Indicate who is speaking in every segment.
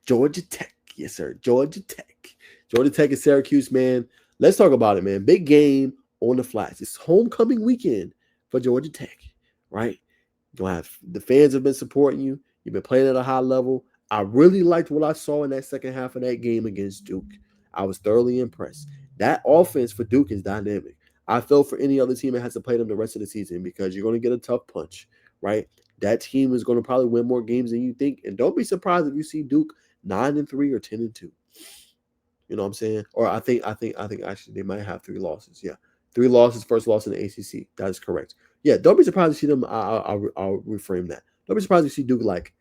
Speaker 1: Georgia Tech. Yes, sir. Georgia Tech. Georgia Tech and Syracuse, man. Let's talk about it, man. Big game on the flats. It's homecoming weekend for Georgia Tech, right? You'll have the fans have been supporting you. You've been playing at a high level. I really liked what I saw in that second half of that game against Duke. I was thoroughly impressed. That offense for Duke is dynamic. I feel for any other team that has to play them the rest of the season because you're going to get a tough punch, right? That team is going to probably win more games than you think, and don't be surprised if you see Duke 9-3 or 10-2. You know what I'm saying? Or I think actually they might have 3 losses. Yeah, 3 losses. First loss in the ACC. That is correct. Yeah, don't be surprised to see them. I'll reframe that. Don't be surprised to see Duke like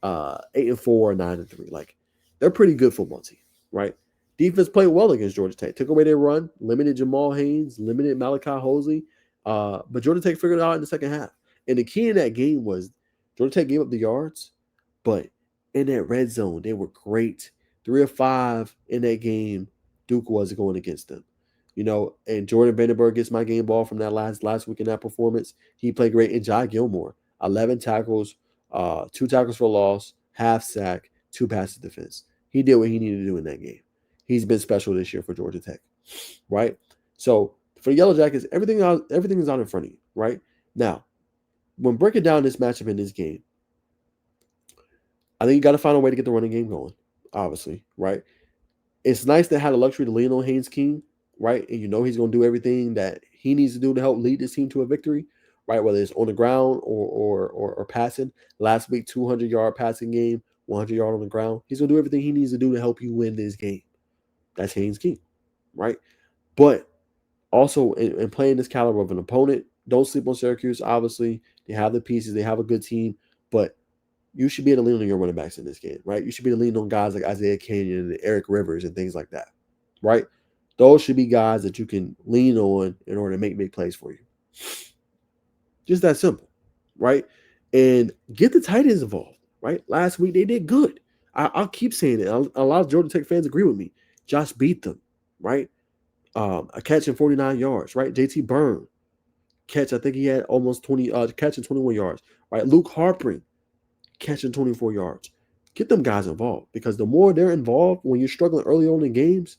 Speaker 1: 8-4 or 9-3. Like they're a pretty good football team, right? Defense played well against Georgia Tech. Took away their run, limited Jamal Haynes, limited Malachi Hosley. But Georgia Tech figured it out in the second half. And the key in that game was Georgia Tech gave up the yards, but in that red zone, they were great. 3 of 5 in that game, Duke was going against them. And Jordan Vandenberg gets my game ball from that last week in that performance. He played great. And Jai Gilmore, 11 tackles, 2 tackles for loss, half sack, 2 passes defense. He did what he needed to do in that game. He's been special this year for Georgia Tech, right? So for the Yellow Jackets, everything is out in front of you, right? Now, when breaking down this matchup in this game, I think you got to find a way to get the running game going, obviously, right? It's nice to have the luxury to lean on Haynes King, right? And he's going to do everything that he needs to do to help lead this team to a victory, right? Whether it's on the ground or passing. Last week, 200-yard passing game, 100-yard on the ground. He's going to do everything he needs to do to help you win this game. That's Haynes King, right? But also, in playing this caliber of an opponent, don't sleep on Syracuse. Obviously, they have the pieces. They have a good team. But you should be able to lean on your running backs in this game, right? You should be able to lean on guys like Isaiah Canyon and Eric Rivers and things like that, right? Those should be guys that you can lean on in order to make big plays for you. Just that simple, right? And get the tight ends involved, right? Last week, they did good. I'll keep saying it. A lot of Georgia Tech fans agree with me. Josh beat them, right? A catch in 49 yards, right? JT Byrne catch, I think he had almost 20, catching 21 yards, right? Luke Harpring catching 24 yards. Get them guys involved because the more they're involved when you're struggling early on in games,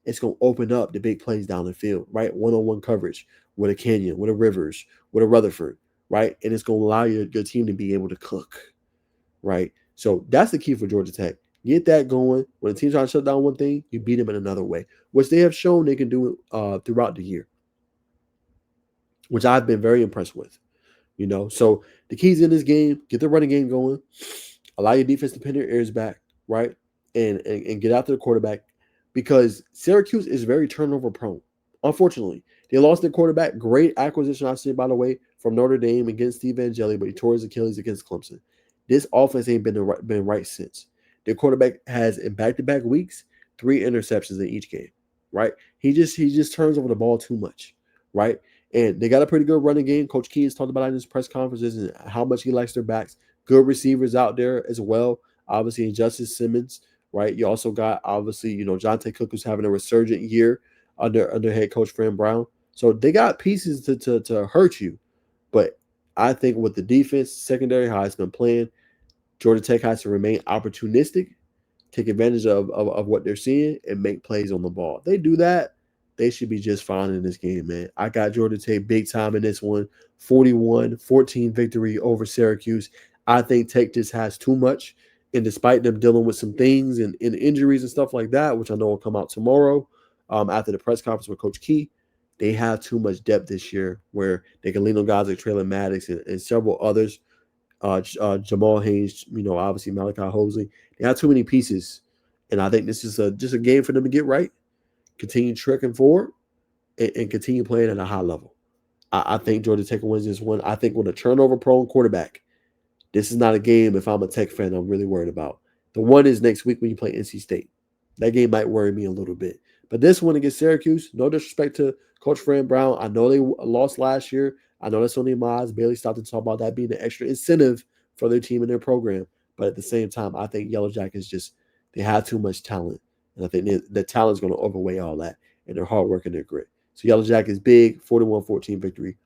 Speaker 1: it's going to open up the big plays down the field, right? One-on-one coverage with a Canyon, with a Rivers, with a Rutherford, right? And it's going to allow your team to be able to cook, right? So that's the key for Georgia Tech. Get that going. When the team's trying to shut down one thing, you beat them in another way, which they have shown they can do throughout the year, which I've been very impressed with. So the keys in this game: get the running game going, allow your defense to pin their ears back, right, and get after the quarterback, because Syracuse is very turnover prone. Unfortunately, they lost their quarterback. Great acquisition, I say, by the way, from Notre Dame against Steve Angeli, but he tore his Achilles against Clemson. This offense ain't been right since. Their quarterback has, in back-to-back weeks, 3 interceptions in each game, right? He just turns over the ball too much, right? And they got a pretty good running game. Coach Key has talked about it in his press conferences and how much he likes their backs. Good receivers out there as well. Obviously, Justice Simmons, right? You also got, obviously, Jonte Cook, who's having a resurgent year under head coach Fran Brown. So they got pieces to hurt you. But I think with the defense, secondary, how it's been playing, Georgia Tech has to remain opportunistic, take advantage of what they're seeing, and make plays on the ball. If they do that, they should be just fine in this game, man. I got Georgia Tech big time in this one. 41-14 victory over Syracuse. I think Tech just has too much. And despite them dealing with some things and injuries and stuff like that, which I know will come out tomorrow after the press conference with Coach Key, they have too much depth this year where they can lean on guys like Traylon Maddox and several others. Jamal Haynes, obviously Malachi Hosley. They have too many pieces. And I think this is just a game for them to get right, continue trekking forward, and continue playing at a high level. I think Georgia Tech wins this one. I think with a turnover-prone quarterback, this is not a game, if I'm a Tech fan, I'm really worried about. The one is next week when you play NC State. That game might worry me a little bit. But this one against Syracuse, no disrespect to Coach Fran Brown. I know they lost last year. I know that's on their minds. Bailey stopped to talk about that being an extra incentive for their team and their program. But at the same time, I think Yellow Jackets they have too much talent. And I think the talent is going to overweigh all that and their hard work and their grit. So Yellow Jackets big, 41-14 victory